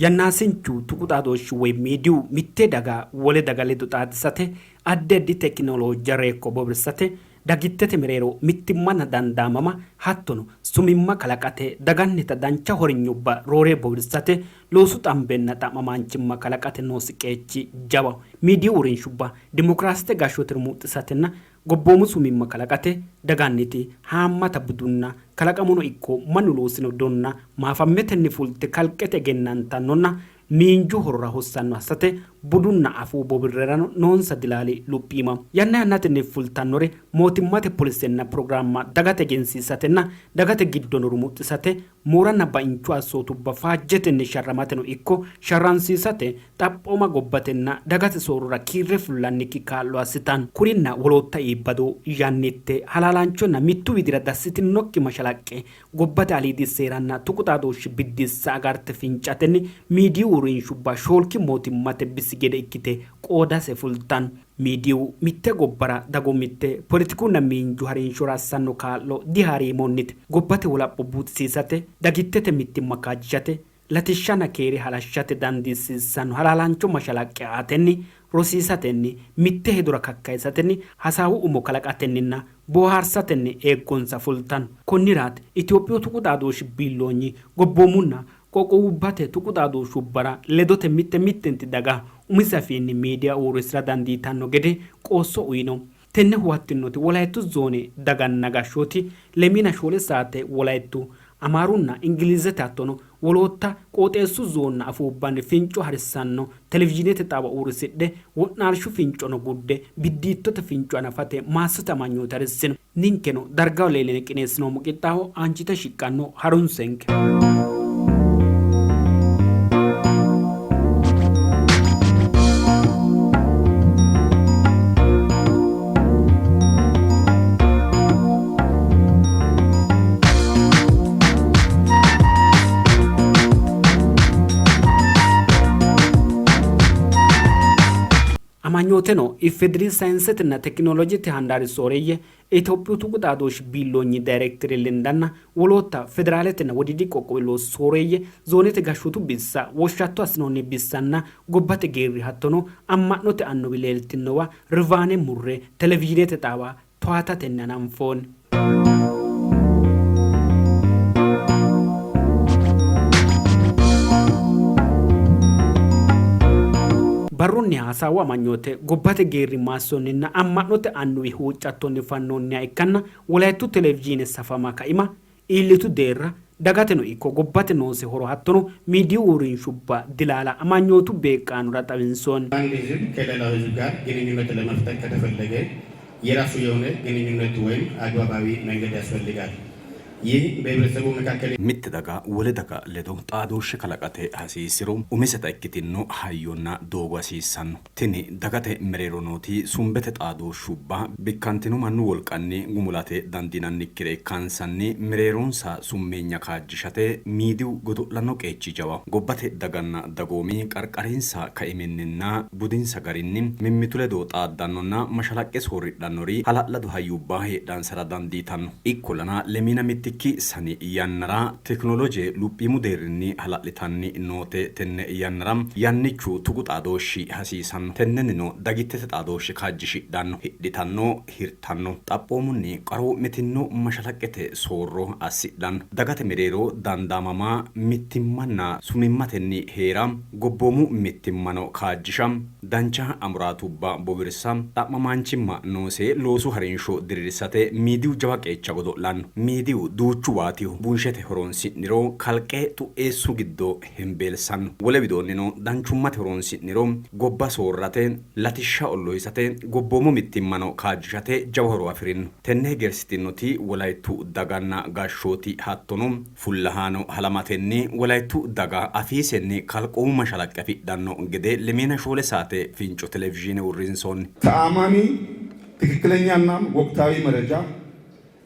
Yannaasinchuu tuqutaadooshi way miidiyuu mittee dagaa wale dagalee duxaadisate adda addi teekinooloojii reekoo bobirsate dagittete mereeroo mittimmanna dandaamama hattono sumimma kalaqate dagannita dancha horinyubba rooree bobirsate loosu xambenna xamamaanchimma kalaqate noosiqeechi jaba miidiyuu urinshubba dimokiraasite gaashootir muuxisatenna gobboomu sumimma kalaqate daganniti haammata budunna kalaqamuno ikko mannu loosino donna maafammetenni fulte kalqete gennantannonna miinju horora hossanno assate budunna afuu bobirrerano noonsa dilaali luphiima yanna yannatenni fultannore mootimmate polisenna programma dagate egensiisatenna dagate giddono rumuxxisate mooranna bainchu assootubba faajjetenni sharramateno ikko sharransiisate xaphooma gobbatenna dagate soorora kiirre fullannikki kaallo assitan kurinna wolootta iibbado yannitte halaalaanchonna mittu widira dassitinokki mashalaqqe gobbate aliidi seeranna tuqutaadooshi biddissa agarte fincatenni miidiyuu urinshubba shoolki mootimmate bisigede ikkite qoodase fultan miidiyuu mitte gobbara dagomitte politikunna miinju hariinshorassanno kaallo dihaariimonnite gobbate wolapho buutisiisate dagittete mittimma kaajjate latishshana keere halashshate dandiisiissanno halaalaancho mashalaqqe aatenni rosiisatenni mitte hedura kakkaysatenni hasaawu umo kalaqatenninna boohaarsatenni eeggonsa fultan konniraat Itiyophiyu tuqutaadooshi biilloonyi gobboomunna qoqqowubbate tuqutaadooshshubbara ledote mittenti daga umisa fiinni miidiya uurisira dandiitanno gede qoosso uyino tenne huwattinoti wolayittu zoone daganna gashshooti lemina shoole saate wolayittu amaarunna ingilizete hattono wolootta qooxeessu zoonna afuubbanni finco harissanno televizhiinete xaaba uurisidhe wo'naalshu fincono gudde biddiittote finco anafate maassate amanyoota harissino ninkeno dargaho leelline qineessinoomo qixxaawo aanchite shiqqanno harunsenke amanyoteno ifedri sayensetenna tekinoloojete handaari sooreyye Itiyophiyu tuqutaadooshi biilloonyi daayirektire lindanna wolootta federaaletenna wodidi qoqqowiloo sooreyye zoonete gashshootu bissa woshshatto assinoonni bissanna gobbate geerri hattono amma'note annowi leeltinowa rivaane murre televizhiinete xaaba to'atatenni ananfoonni barrunni haasawu amanyote gobbate geerri maassonninna amma'note annuwi huuccattonni fannoonniha ikkanna wolayittu televizhiine safama kaima iillitu deerra dagateno ikko gobbate noose horo hattono miidiyuu uuriinshubba dilaala amanyootu beeqqaanura xawinsoonni አንድ ህዝብ ከሌላው ህዝብ ጋር ግንኙነት ለመፍጠር ከተፈለገ የራሱ የሆነ ግንኙነት ወይም አግባባዊ መንገድ ያስፈልጋል ይህ በህብረተሰቡ መካከል mitte daga wole daga ledo xaadooshshe kalaqate hasiisiro umiseta ikkitinno hayyonna doogo hasiissanno tini dagate mereero nooti sumbete xaadooshshubba bikkantino mannu wolqanni gumulate dandiinannikkire kansanni mereeronsa summeenya kaajjishate miidiyu godo'lanno qeechi jawa gobbate daganna dagoomi qarqarinsa kaiminninna budinsa garinni mimmitu ledo xaaddannonna mashalaqqe soorridhannori hala'lado hayyubba heedhansara dandiitanno ikkolana lemina mitti ki sani yannara teknoloje luphiimu deerrinni hala'litanni noote tenne yannara yannichu tuqutaadooshshi hasiisanno tennenino dagittete xaadooshshi kaajjishidhanno hidhitanno hirtanno xaphoomunni qaroo mitinno mashalaqqete soorro assidhanno dagate mereero dandaamama mittimmanna sumimmatenni heera gobboomu mittimmano kaajjisha dancha amuraatubba bobirsa xa'mamaanchimma noose loosu harinsho diriirsate miidiyu jawa qeecha godo'lanno miidiyu duuchu waatiyu bunshete horonsi'niro kalqee tu'eessu giddo hembeelsanno wole widoonnino danchummate horonsi'niro gobba soorrate latishsha ollohisate gobboomu mittimmano kaajjishate jawa horo afirino tenne hegersitinoti wolayittu daganna gashshooti hattono fullahaano halamatenni wolayittu daga afiisenni kalqoomu mashalaqqe afidhanno gede lemina shoole saate finco televizhiine uurrinsoonni ተአማኒ ትክክለኛና ወቅታዊ መረጃ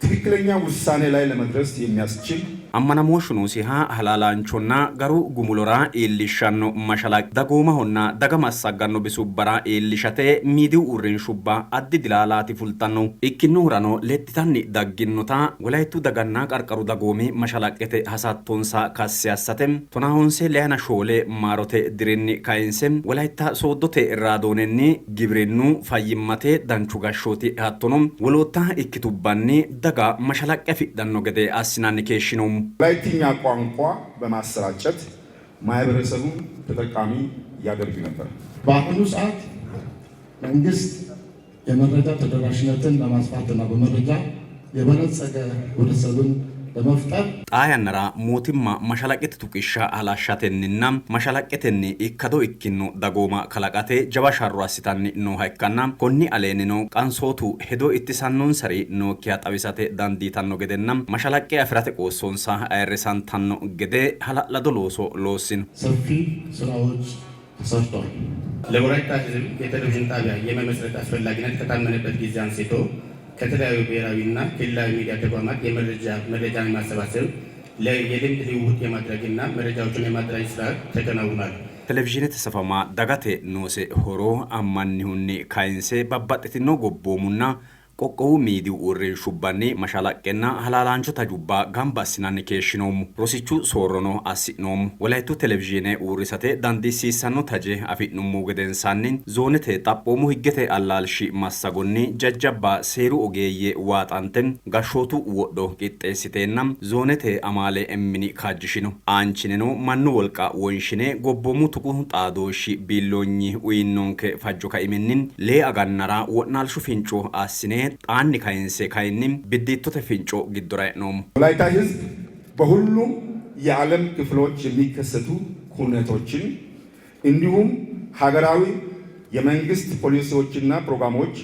ትክክለኛ ውሳኔ ላይ ለመድረስ የሚያስችል ammana mooshunu siha halalanchonna garu gumulora illishanno mashalaq dagoma honna dagama sagganno bisubbara illishate midiu urrin shubba addi dilalati fultanno ikkinuurano lettitanni dagginnota walaytu daganna qarqaru dagomi mashalaqete hasattonsa kassiyasate tonahonse leana shole marote dirinni kainse walayta soddote raadonenni gibrinnu fayyimate danchu gashshoti hattono wolotta ikkitubbanni daga mashalaqe fiddanno gede assinanni keeshino ወላይትኛ ቋንቋ በማሰራጨት ማህበረሰቡን ተጠቃሚ ያደርግ ነበር። በአሁኑ ሰዓት መንግስት የመረጃ ተደራሽነትን ለማስፋትና በመረጃ የበለጸገ ህብረተሰብን ለመፍጠር ጣያነራ ሞቲማ ማሻላቀት ቱቂሻ አላሻተንና ማሻላቀተን ኢከዶ ኢኪኑ ዳጎማ ከላቃቴ ጀባሻሩ አሲታን ነው ሃይካና ኮኒ አሌንኖ ቃንሶቱ ሄዶ ኢትሳኑን ሰሪ ኖኪያ ጣቢሳቴ ዳንዲታን ነው ገደና ማሻላቀ አፍራተ ቆሶንሳ አይረሳንታን ነው ገደ ሀላላዶሎሶ ሎሲን ሰፊ ስራዎች ተሰርተዋል። ለወላይታ ህዝብ የቴሌቪዥን ጣቢያ የመመስረት አስፈላጊነት ከታመነበት ጊዜ አንስቶ ከተለያዩ ብሔራዊና ክልላዊ ሚዲያ ተቋማት መረጃን ማሰባሰብ የልምድ ልውውጥ የማድረግና መረጃዎችን የማደራጀት ስራ ተከናውኗል። ቴሌቪዥን ተሰፋማ ዳጋቴ ኖሴ ሆሮ አማኒሁኒ ካይንሴ ባባጥቲኖ ጎቦሙና ቆቆው ሚዲው ኡሬን ሹባኔ ማሻላቀና ሐላላንቾ ታጁባ ጋምባ ሲናን ኬሽኖም ሮሲቹ ሶሮኖ አሲኖም ወላይቱ ቴሌቪዥን ኡሪሳቴ ዳንዲሲ ሳኖ ታጄ አፊኑሙ ገደንሳኒን ዞነቴ ጣጶሙ ህገቴ አላልሺ ማሳጎኒ ጀጀባ ሴሩ ኦጌዬ ዋጣንተም ጋሾቱ ወዶ ቂጤሲቴና ዞነቴ አማሌ ኤሚኒ ካጅሽኖ አንቺነኖ ማኑ ወልቃ ወንሽኔ ጎቦሙ ቱቁ ጣዶሺ ቢሎኝ ኡይኖንከ ፋጆካ ኢሚኒን ሌ አጋናራ ወናልሹ ፊንጮ አሲኔ ጣኒ ካይንሴ ካይንም ቢዲቶተ ፊንጮ ግዶራይ ነው። ወላይታ ህዝብ በሁሉም የዓለም ክፍሎች የሚከሰቱ ኩነቶችን እንዲሁም ሀገራዊ የመንግስት ፖሊሲዎችና ፕሮግራሞች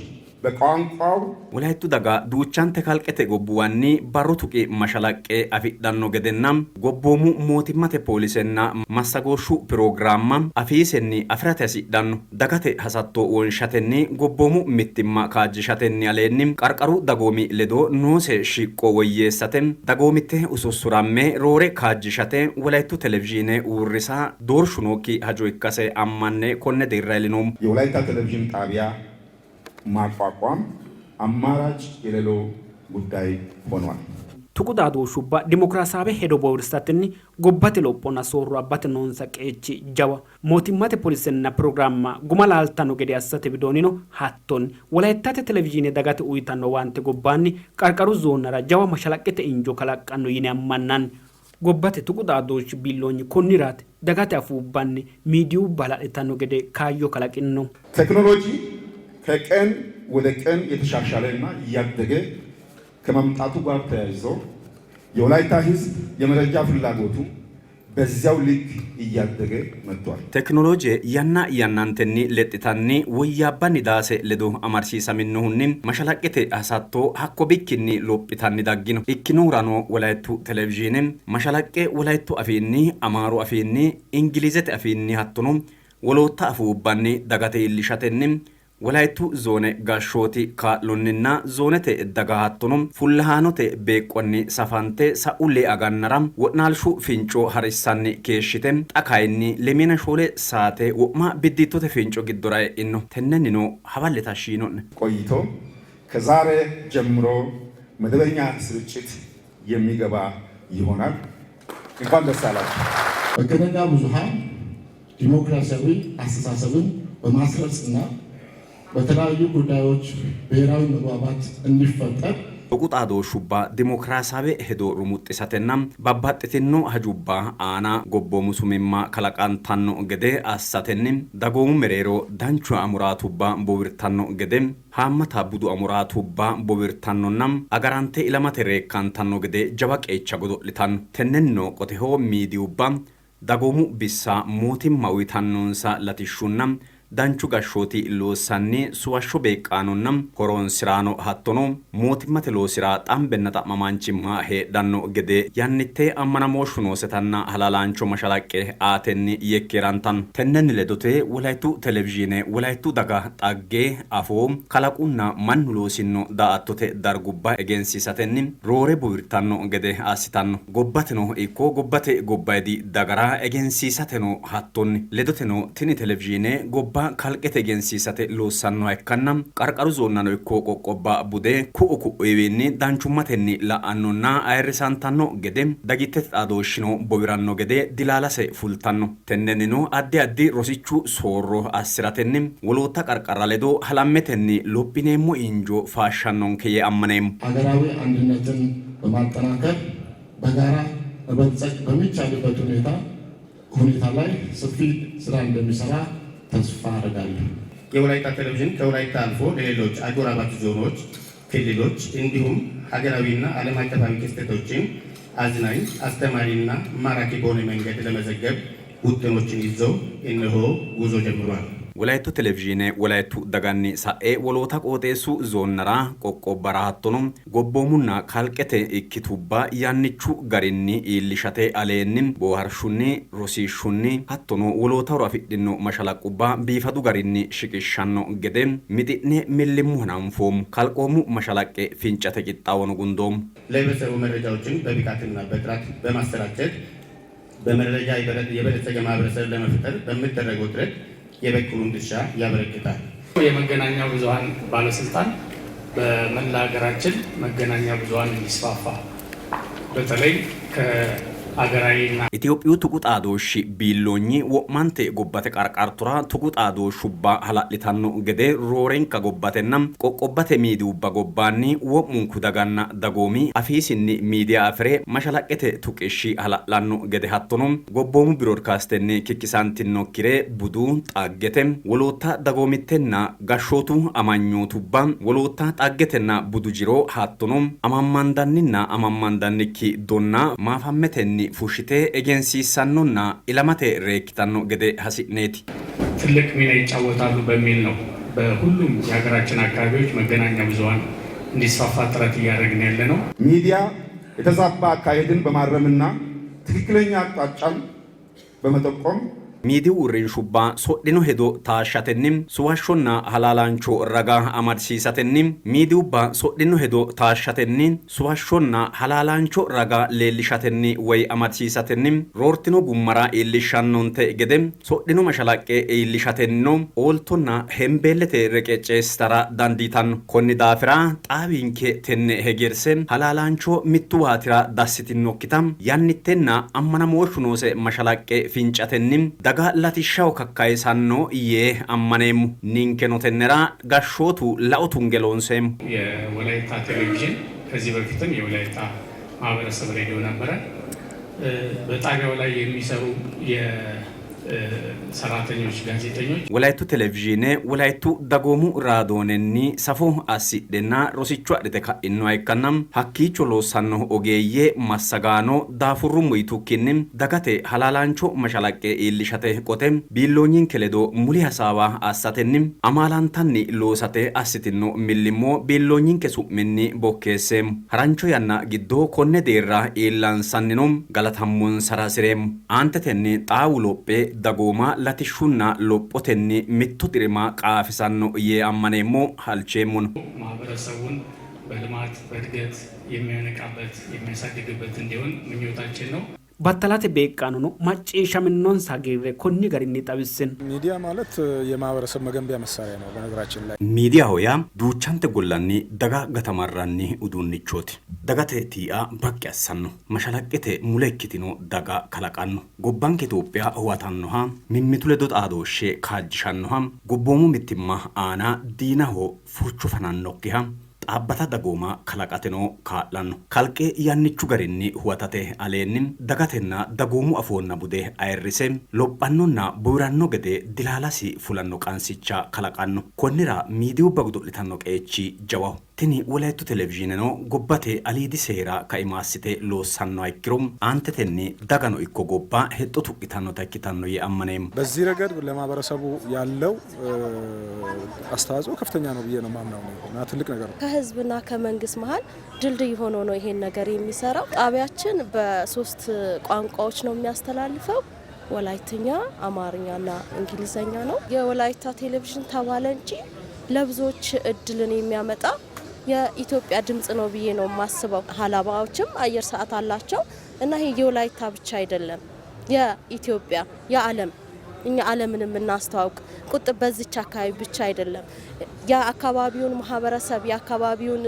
በቋንቋው ወላይቱ ዳጋ ዱቻን ተካልቀተ ጎቡዋኒ ባሮቱቂ ማሻላቀ አፊዳኖ ገደና ጎቦሙ ሞቲማቴ ፖሊስና ማሳጎሹ ፕሮግራማ አፊሰኒ አፍራተ ሲዳኑ ዳጋቴ ሐሳቶ ወንሻተኒ ጎቦሙ ሚቲማ ካጅሻተኒ አለኒ ቀርቀሩ ዳጎሚ ለዶ ኖሴ ሺቆ ወየሰተን ዳጎሚቴ ኡሱሱራሜ ሮሬ ካጅሻተ ወላይቱ ቴሌቪዥን ኡሪሳ ዶርሹኖኪ ሀጆ ይካሰ አማኔ ኮነ ዲራይሊኖ የወላይታ ቴሌቪዥን ጣቢያ ማቋቋም አማራጭ የሌለው ጉዳይ ሆኗል። ቱቁዳዶ ሹባ ዲሞክራሲያዊ ሄዶ ቦርሳትኒ ጎባቴ ሎፖና ሶሩ አባቴ ኖንሳ ቀቺ ጃዋ ሞቲማቴ ፖሊስና ፕሮግራማ ጉማላልታኖ ገዲ አሰተ ቢዶኒኖ ሃቶን ወላይታቴ ቴሌቪዥን ዳጋቴ ኡይታኖ ዋንቴ ጎባኒ ቀርቀሩ ዞነራ ጃዋ ማሻላቀተ ኢንጆ ከላቃኖ ይኔ አማናን ጎባቴ ቱቁዳዶች ቢሎኝ ኮኒራት ዳጋቴ አፉባኒ ሚዲዩ ባላልታኖ ገዲ ካዮ ከላቂኖ ቴክኖሎጂ ከቀን ወደ ቀን የተሻሻለና እያደገ ከመምጣቱ ጋር ተያይዞ የወላይታ ህዝብ የመረጃ ፍላጎቱ በዛው ልክ እያደገ መጥቷል። ቴክኖሎጂ ያናንተኒ ለጥታኒ ወያባኒ ዳሴ ለዶ አማርሲሳሚነሁኒ ማሻላቀቴ አሳቶ ሀኮቢኪኒ ሎጲታኒ ዳጊኖ ኢኪኑራኖ ወላይቱ ቴሌቪዥን ማሻላቀ ወላይቱ አፊኒ አማሩ አፊኒ እንግሊዘት አፊኒ ሀቶኖ ወሎታ አፉባኒ ዳጋቴ ይልሻተኒ ወላይቱ ዞኔ ጋሾቲ ካሎንና ዞነቴ ደጋሃቶኖም ፉልሃኖቴ ቤቆኒ ሳፋንቴ ሳኡሌ አጋነራም ወናልሹ ፊንጮ ሀሪሳኒ ኬሽቴም ጣካይኒ ለሜና ሾሌ ሳቴ ወማ ቢዲቶቴ ፊንጮ ግዶራይ ኢኖ ተነኒኖ ሀባለታሺኖን ቆይቶ ከዛሬ ጀምሮ መደበኛ ስርጭት የሚገባ ይሆናል። እንኳን ደስ አላችሁ። መገናኛ ብዙሃን ዲሞክራሲያዊ አስተሳሰብን በማስረጽና በተለያዩ ጉዳዮች ብሔራዊ መግባባት እንዲፈጠር ቁጣዶ ሹባ ዲሞክራሲያዊ ሄዶ ሩሙጥሳተና ባባጥቲኖ ሀጁባ አና ጎቦሙ ሱሜማ ከላቃንታኖ ገደ አሳተኒ ዳጎሙ መሬሮ ዳንቹ አሙራቱባ ቦብርታኖ ገደ ሃማታ ቡዱ አሙራቱባ ቦብርታኖና አጋራንቴ ኢላማቴ ሬካንታኖ ገደ ጀባቄቻ ጎዶልታን ተነኖ ቆቴሆ ሚዲዩባ ዳጎሙ ቢሳ ሞቲማዊ ታኖንሳ ላቲሹና danchu gashooti loosanni suwashsho beeqqaanonna horonsiraano hattono mootimmate loosira xambenna xa'mamaanchimma heedhanno gede yannitte ammanamooshu noosetanna halalaancho mashalaqqe aatenni yekkeerantan tennenni ledote wolaytu televizhiine wolaytu daga xagge afoo kalaqunna mannu loosinno daa''attote dargubba egensiisatenni roore buwirtanno gede assitanno gobbateno ikko gobbate gobbaydi dagara egensiisateno hattonni ledoteno tini televizhiine gobba kalqete egensiisate loossannoha ikkanna qarqaru zoonnano ikko qoqqobba bude ku'u ku'uwiinni danchummatenni la'annonna ayirrisantanno gede dagittete xaadooshshino bowiranno gede dilaalase fultanno tennennino addi addi rosichu soorro assiratenni woloota qarqara ledo halammetenni lophineemmo injo faashshannonke yee ammaneemmo ሀገራዊ አንድነትን በማጠናከር በጋራ መበልጸግ በሚቻልበት ሁኔታ ላይ ሰፊ ስራ እንደሚሰራ ተስፋ አደርጋለሁ። የወላይታ ቴሌቪዥን ከወላይታ አልፎ ለሌሎች አጎራባች ዞኖች፣ ክልሎች እንዲሁም ሀገራዊና ዓለም አቀፋዊ ክስተቶችን አዝናኝ፣ አስተማሪና ማራኪ በሆነ መንገድ ለመዘገብ ውጥኖችን ይዘው እነሆ ጉዞ ጀምሯል። ወላይቱ ቴሌቪዥን ወላይቱ ደጋኒ ሳኤ ወሎታ ቆጤሱ ዞነራ ቆቆበራ hattono ጎቦሙና ካልቀቴ ኢኪቱባ ያንቹ ጋሪኒ ኢሊሻቴ አሌኒ ቦሃርሹኒ ሮሲሹኒ hattono ወሎታ ራፊድኖ መሻላቁባ ቢፈዱ ጋሪኒ ሽቅሻኖ ገደ ሚዲኔ ሚልሙ ሆናንፎም ካልቆሙ መሻላቄ ፊንጨተ ቂጣወኑ ጉንዶም ለህብረተሰቡ መረጃዎችን በብቃትና በጥራት በማሰራጨት በመረጃ የበለጸገ ማህበረሰብ ለመፍጠር በሚደረገው ጥረት የበኩሉን ድርሻ ያበረክታል። የመገናኛ ብዙሃን ባለስልጣን በመላ ሀገራችን መገናኛ ብዙሃን እንዲስፋፋ በተለይ ከአገራዊና ኢትዮጵዩ tuquxaadosh biilloonyi wo'mante gobbate qarqartura tuquxaadoshubba hala'litanno gede roorenka gobbatenna qoqqobbate miidiyubba gobbaanni wo'munku daganna dagoomi afiisinni miidiya afire mashalaqqete tuqishshi hala'lanno gede hattono gobboomu biroodkaastenni kikkisantinnokkire budu xaggete woloota dagoomittenna gashshootu amanyootubba woloota xaggetenna budu jiro hattono amammandanninna amammandannikki donna maafammetenni fushite egensiisannonna ilamate reekkitanno gede hasi'neeti ትልቅ ሚና ይጫወታሉ በሚል ነው በሁሉም የሀገራችን አካባቢዎች መገናኛ ብዙሃን እንዲስፋፋ ጥረት እያደረግን ያለ ነው። ሚዲያ የተዛባ አካሄድን በማረምና ትክክለኛ አቅጣጫን በመጠቆም ሚዲው ሪንሹባ ሶድኖ ሄዶ ታሻተኒም ሱዋሾና ሃላላንቾ ረጋ አማድሲሳተኒም ሚዲውባ ሶድኖ ሄዶ ታሻተኒ ሱዋሾና ሃላላንቾ ረጋ ሌሊሻተኒ ወይ አማድሲሳተኒም ሮርቲኖ ጉመራ ኢሊሻኖንተ ገደም ሶድኖ መሻላቄ ኢሊሻተኒኖ ኦልቶና ሄምቤለቴ ረቄጨስተራ ዳንዲታን ኮኒ ዳፍራ ጣቢንኬ ተነ ሄጌርሴ ሃላላንቾ ሚቱዋቲራ ዳስቲኖኪታም ያንቴና አማናሞሹኖሴ መሻላቄ ፊንጫተኒም daga latishshaw kakkayisanno yee ammaneemmu ninkenotenera gashshootu laotungeloonseemmu የወላይታ ቴሌቪዥን ከዚህ በፊትም የወላይታ ማህበረሰብ ሬዲዮ ነበረ። በጣቢያው ላይ የሚሰሩ ሰራተኞች ጋዜጠኞች ወላይቱ ቴሌቪዥን ወላይቱ ደጎሙ ራዶነኒ ሰፎ አሲደና ሮሲቹ አደተ ካኢኖ አይከናም ሀኪቾ ሎሳኖ ኦጌዬ ማሰጋኖ ዳፉሩም ይቱኪንም ደጋቴ ሀላላንቾ መሻላቄ ኢልሻቴ ቆቴም ቢሎኝን ከሌዶ ሙሊ ሐሳባ አሳተንም አማላንታኒ ሎሳቴ አሲቲኖ ሚሊሞ ቢሎኝን ከሱምኒ ቦኬሴም ሀራንቾ ያና ጊዶ ኮነ ዴራ ኢላንሳኒኖም ገላታሙን ሰራሲሬም አንተተኒ ጣውሎጴ dagooma latishshunna lophotenni mittu dirima qaafisanno yee ammaneemmo halcheemmun ማህበረሰቡን በልማት በእድገት የሚያነቃበት የሚያሳድግበት እንዲሆን ምኞታችን ነው። battalate beeqqaanono macciishshaminoon sagirre konni garinni xawissen ሚዲያ ማለት የማህበረሰብ መገንቢያ መሳሪያ ነው። በነገራችን ላይ ሚዲያ ሆያ ዱቻንተ ጎላኒ ደጋ ገተማራኒ ኡዱንቾት ደጋቴ ቲአ ባቅያሰኑ መሻላቀቴ ሙለክቲኖ ደጋ ከላቃኑ ጎባንክ ኢትዮጵያ ህዋታንኖሃ ሚሚቱለዶት አዶሼ ካጅሻንኖሃ ጎቦሙ ሚትማ አና ዲናሆ ፉቹ ፈናኖኪሃ አባታ ደጎማ ከላቃተኖ ካላኑ ካልቄ ያንቹ ገሪኒ ሁዋታቴ አሌኒም ደጋቴና ደጎሙ አፎና ቡዴ አይርሴ ሎጳኖና ቡራኖ ገዴ ዲላላሲ ፉላኖ ቃንሲቻ ከላቃኑ ኮኒራ ሚዲው በጉዱልታኖ ቀቺ ጀዋው tini walaayittu televiziyooni no gobbate aliidi seera kaimaasite loosanno አይክሩም አንተ ተኒ ዳጋኖ ኢኮ ጎባ ሄጦ ቱቂታኖ ታኪታኖ የአመነም በዚህ ረገድ ለማህበረሰቡ ያለው አስተዋጽኦ ከፍተኛ ነው ብዬ ነው ማምነው እና ትልቅ ነገር ነው። ከህዝብና ከመንግስት መሃል ድልድይ ሆኖ ነው ይሄን ነገር የሚሰራው። ጣቢያችን በ3 ቋንቋዎች ነው የሚያስተላልፈው። ወላይትኛ፣ አማርኛና እንግሊዘኛ ነው። የወላይታ ቴሌቪዥን ተባለ እንጂ ለብዙዎች እድልን የሚያመጣ የኢትዮጵያ ድምጽ ነው ብዬ ነው ማስበው። ሀላባዎችም አየር ሰዓት አላቸው እና ይሄ የወላይታ ብቻ አይደለም፣ የኢትዮጵያ የዓለም እኛ ዓለምንም እናስተዋውቅ ቁጥብ በዚች አካባቢ ብቻ አይደለም። የአካባቢውን ማህበረሰብ የአካባቢውን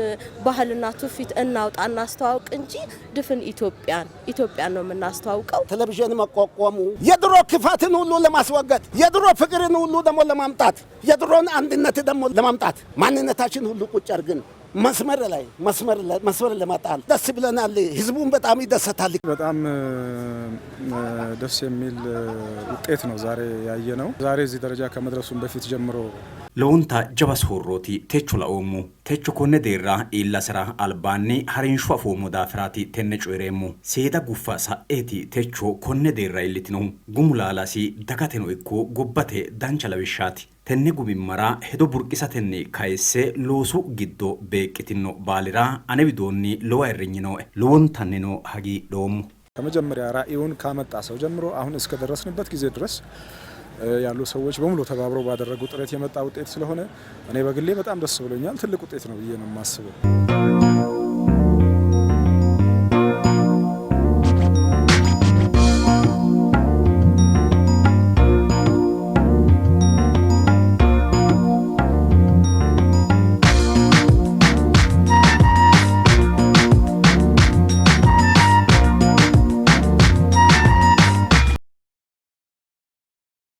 ባህልና ትውፊት እናውጣ እናስተዋውቅ እንጂ ድፍን ኢትዮጵያን ነው የምናስተዋውቀው። ቴሌቪዥን መቋቋሙ የድሮ ክፋትን ሁሉ ለማስወገድ የድሮ ፍቅርን ሁሉ ደግሞ ለማምጣት የድሮን አንድነት ደግሞ ለማምጣት ማንነታችን ሁሉ ቁጭ አድርገን መስመር ለማጣል ደስ ብለናል። ህዝቡን በጣም ይደሰታል። በጣም ደስ የሚል ውጤት ነው ዛሬ ያየ ነው። ዛሬ እዚህ ደረጃ ከመድረሱን በፊት ጀምሮ ለውንታ ጀባስ ሆሮቲ ቴቹ ላኦሙ ቴቹ ኮነ ዴራ ኢላ ስራ አልባኒ ሀሪንሹ አፎሙ ዳፍራቲ ተነጩ ረሙ ሴዳ ጉፋ ሳኤቲ ቴቹ ኮነ ዴራ ኢሊት ነው ጉሙላላሲ ዳካቴ ነው እኮ ጎባቴ ዳንቻ ለብሻቲ ተነ ጉሚመራ ሄዶ ቡርቂሳተኒ ካይሴ ሎሱ ጊዶ በቅቲኖ ባሊራ አነቢዶኒ ለዋይረኝ ነው ለወንታኔ ነው ሀጊ ዶሙ ከመጀመሪያ ራእዩን ካመጣ ሰው ጀምሮ አሁን እስከ ደረስንበት ጊዜ ድረስ ያሉ ሰዎች በሙሉ ተባብረው ባደረጉ ጥረት የመጣ ውጤት ስለሆነ እኔ በግሌ በጣም ደስ ብሎኛል። ትልቅ ውጤት ነው ብዬ ነው የማስበው።